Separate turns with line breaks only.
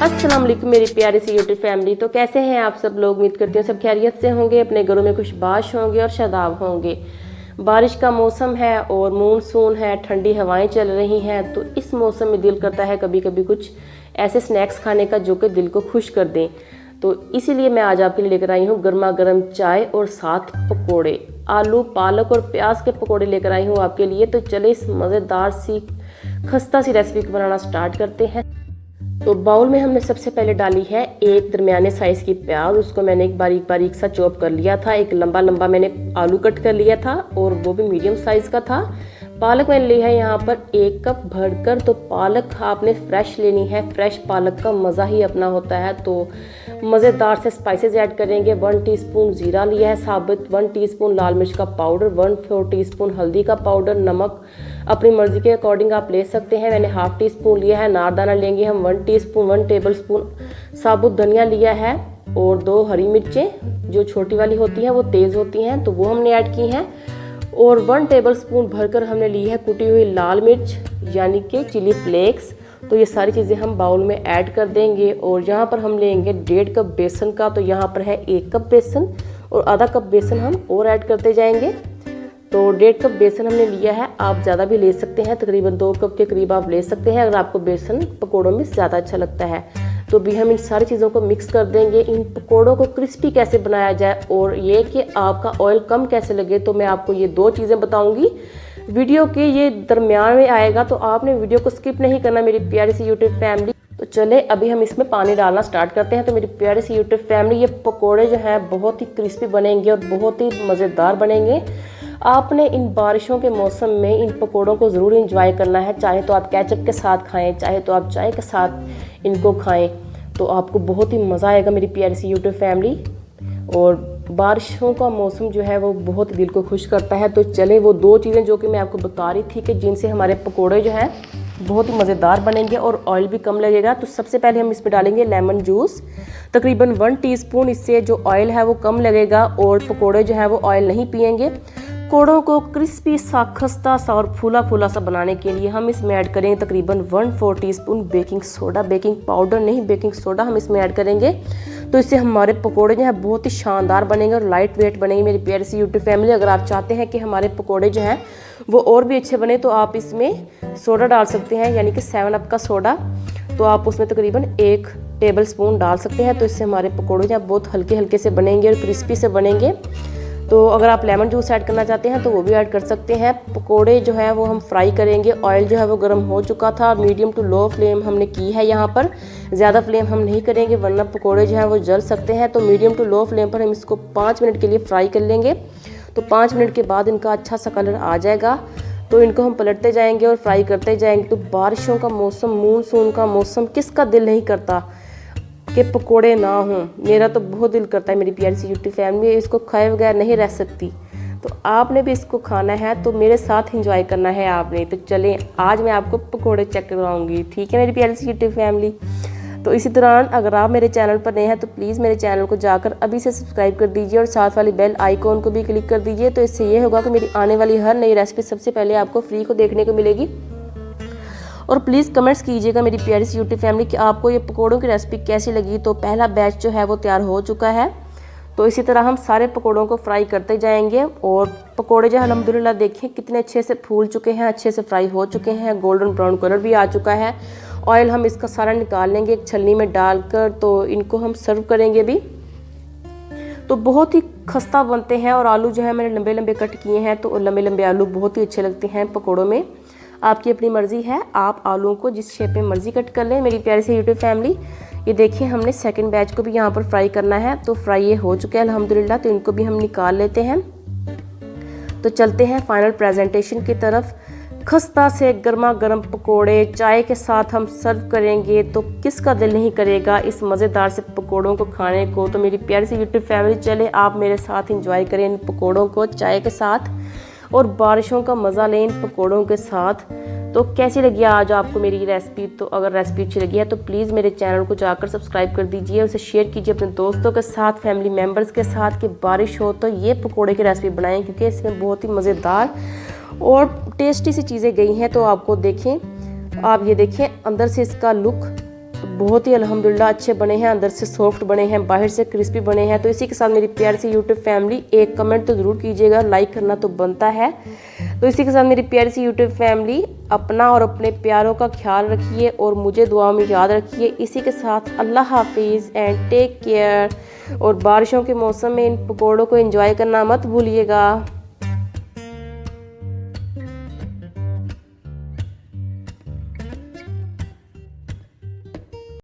अस्सलाम वालेकुम मेरी प्यारी सी यूट्यूब फैमिली। तो कैसे हैं आप सब लोग? उम्मीद करती हूँ सब खैरियत से होंगे, अपने घरों में खुशबाश होंगे और शादाब होंगे। बारिश का मौसम है और मानसून है, ठंडी हवाएं चल रही हैं। तो इस मौसम में दिल करता है कभी कभी कुछ ऐसे स्नैक्स खाने का जो कि दिल को खुश कर दें। तो इसीलिए मैं आज आपके लिए लेकर आई हूँ गर्मा गर्म चाय और साथ पकोड़े। आलू पालक और प्याज के पकोड़े लेकर आई हूँ आपके लिए। तो चले इस मज़ेदार सी खस्ता सी रेसिपी को बनाना स्टार्ट करते हैं। तो बाउल में हमने सबसे पहले डाली है एक दरमियाने साइज़ की प्याज। उसको मैंने एक बारीक बारीक सा चॉप कर लिया था। एक लंबा लंबा मैंने आलू कट कर लिया था और वो भी मीडियम साइज़ का था। पालक मैंने ली है यहाँ पर 1 कप भरकर। तो पालक आपने फ्रेश लेनी है, फ्रेश पालक का मज़ा ही अपना होता है। तो मज़ेदार से स्पाइसेस ऐड करेंगे। 1 टीस्पून ज़ीरा लिया है साबुत, 1 टीस्पून लाल मिर्च का पाउडर, 1/4 टीस्पून हल्दी का पाउडर, नमक अपनी मर्ज़ी के अकॉर्डिंग आप ले सकते हैं। मैंने ½ टीस्पून लिया है। नारदाना लेंगे हम 1 टेबल स्पून साबुत धनिया लिया है और 2 हरी मिर्चें जो छोटी वाली होती हैं वो तेज़ होती हैं तो वो हमने ऐड की हैं। और 1 टेबल स्पून भरकर हमने ली है कुटी हुई लाल मिर्च यानी कि चिली फ्लेक्स। तो ये सारी चीज़ें हम बाउल में ऐड कर देंगे। और यहाँ पर हम लेंगे 1.5 कप बेसन का। तो यहाँ पर है 1 कप बेसन और आधा कप बेसन हम और ऐड करते जाएंगे। तो 1.5 कप बेसन हमने लिया है। आप ज़्यादा भी ले सकते हैं, तकरीबन 2 कप के करीब आप ले सकते हैं अगर आपको बेसन पकोड़ों में ज़्यादा अच्छा लगता है। तो भी हम इन सारी चीज़ों को मिक्स कर देंगे। इन पकोड़ों को क्रिस्पी कैसे बनाया जाए और ये कि आपका ऑयल कम कैसे लगे, तो मैं आपको ये 2 चीज़ें बताऊंगी। वीडियो के ये दरमियान में आएगा तो आपने वीडियो को स्किप नहीं करना मेरी प्यारी सी यूट्यूब फैमिली। तो चले अभी हम इसमें पानी डालना स्टार्ट करते हैं। तो मेरी प्यारी सी यूट्यूब फैमिली, ये पकोड़े जो हैं बहुत ही क्रिस्पी बनेंगे और बहुत ही मज़ेदार बनेंगे। आपने इन बारिशों के मौसम में इन पकोड़ों को ज़रूर इंजॉय करना है। चाहे तो आप केचप के साथ खाएं, चाहे तो आप चाय के साथ इनको खाएं, तो आपको बहुत ही मज़ा आएगा मेरी प्यारी सी यूट्यूब फैमिली। और बारिशों का मौसम जो है वो बहुत दिल को खुश करता है। तो चलें वो 2 चीज़ें जो कि मैं आपको बता रही थी कि जिनसे हमारे पकोड़े जो हैं बहुत ही मज़ेदार बनेंगे और ऑयल भी कम लगेगा। तो सबसे पहले हम इसमें डालेंगे लेमन जूस, तकरीबन 1 टीस्पून। इससे जो ऑयल है वो कम लगेगा और पकोड़े जो है वो ऑयल नहीं पिएंगे। पकोड़ों को क्रिस्पी सा, खस्ता सा और फूला फूला सा बनाने के लिए हम इसमें ऐड करेंगे तकरीबन 1/4 teaspoon baking soda. Baking powder नहीं, बेकिंग सोडा हम इसमें ऐड करेंगे। तो इससे हमारे पकोड़े जो हैं बहुत ही शानदार बनेंगे और लाइट वेट बनेंगे मेरी प्यारी सी यूट्यूब फैमिली। अगर आप चाहते हैं कि हमारे पकोड़े जो हैं वो और भी अच्छे बने तो आप इसमें सोडा डाल सकते हैं, यानी कि 7 अप का सोडा। तो आप उसमें तकरीबन 1 टेबल स्पून डाल सकते हैं। तो इससे हमारे पकोड़े जो हैं बहुत हल्के हल्के से बनेंगे और क्रिस्पी से बनेंगे। तो अगर आप लेमन जूस ऐड करना चाहते हैं तो वो भी ऐड कर सकते हैं। पकोड़े जो है वो हम फ्राई करेंगे। ऑयल जो है वो गर्म हो चुका था, मीडियम टू लो फ्लेम हमने की है यहाँ पर। ज़्यादा फ्लेम हम नहीं करेंगे वरना पकोड़े जो है वो जल सकते हैं। तो मीडियम टू लो फ्लेम पर हम इसको 5 मिनट के लिए फ्राई कर लेंगे। तो 5 मिनट के बाद इनका अच्छा सा कलर आ जाएगा तो इनको हम पलटते जाएंगे और फ्राई करते जाएंगे। तो बारिशों का मौसम, मानसून का मौसम, किसका दिल नहीं करता कि पकोड़े ना हों? मेरा तो बहुत दिल करता है मेरी प्यारी सी यूट्यूब फैमिली, इसको खाए बगैर नहीं रह सकती। तो आपने भी इसको खाना है तो मेरे साथ एंजॉय करना है आपने। तो चलें आज मैं आपको पकोड़े चेक करवाऊंगी, ठीक है मेरी प्यारी सी यूट्यूब फैमिली। तो इसी दौरान अगर आप मेरे चैनल पर नए हैं तो प्लीज़ मेरे चैनल को जाकर अभी से सब्सक्राइब कर दीजिए और साथ वाली बेल आइकॉन को भी क्लिक कर दीजिए। तो इससे ये होगा कि मेरी आने वाली हर नई रेसिपी सबसे पहले आपको फ्री को देखने को मिलेगी। और प्लीज़ कमेंट्स कीजिएगा मेरी प्यारी सी यूट्यूब फैमिली कि आपको ये पकोड़ों की रेसिपी कैसी लगी। तो पहला बैच जो है वो तैयार हो चुका है। तो इसी तरह हम सारे पकोड़ों को फ्राई करते जाएंगे। और पकोड़े जो अल्हम्दुलिल्लाह देखिए कितने अच्छे से फूल चुके हैं, अच्छे से फ्राई हो चुके हैं, गोल्डन ब्राउन कलर भी आ चुका है। ऑयल हम इसका सारा निकाल लेंगे एक छलनी में डालकर। तो इनको हम सर्व करेंगे भी। तो बहुत ही खस्ता बनते हैं। और आलू जो है मैंने लंबे लंबे कट किए हैं। तो लंबे लंबे आलू बहुत ही अच्छे लगते हैं पकोड़ों में। आपकी अपनी मर्ज़ी है, आप आलूओं को जिस शेप में मर्ज़ी कट कर लें मेरी प्यारी सी यूट्यूब फैमिली। ये देखिए हमने सेकंड बैच को भी यहाँ पर फ्राई करना है। तो फ्राई ये हो चुके हैं अल्हम्दुलिल्लाह। तो इनको भी हम निकाल लेते हैं। तो चलते हैं फाइनल प्रेजेंटेशन की तरफ। खस्ता से गर्मा गर्म पकोड़े चाय के साथ हम सर्व करेंगे तो किसका दिल नहीं करेगा इस मज़ेदार से पकोड़ों को खाने को। तो मेरी प्यारी सी यूट्यूब फैमिली, चले आप मेरे साथ एंजॉय करें इन पकोड़ों को चाय के साथ और बारिशों का मज़ा लें इन पकोड़ों के साथ। तो कैसी लगी आज आपको मेरी रेसिपी? तो अगर रेसिपी अच्छी लगी है तो प्लीज़ मेरे चैनल को जाकर सब्सक्राइब कर दीजिए, उसे शेयर कीजिए अपने दोस्तों के साथ, फैमिली मेम्बर्स के साथ कि बारिश हो तो ये पकोड़े की रेसिपी बनाएं क्योंकि इसमें बहुत ही मज़ेदार और टेस्टी सी चीज़ें गई हैं। तो आपको देखें, आप ये देखें अंदर से इसका लुक बहुत ही अल्हम्दुलिल्लाह अच्छे बने हैं, अंदर से सॉफ्ट बने हैं, बाहर से क्रिस्पी बने हैं। तो इसी के साथ मेरी प्यारी सी यूट्यूब फैमिली एक कमेंट तो ज़रूर कीजिएगा, लाइक करना तो बनता है। तो इसी के साथ मेरी प्यारी सी यूट्यूब फैमिली अपना और अपने प्यारों का ख्याल रखिए और मुझे दुआ में याद रखिए। इसी के साथ अल्लाह हाफिज़ एंड टेक केयर। और बारिशों के मौसम में इन पकौड़ों को एंजॉय करना मत भूलिएगा।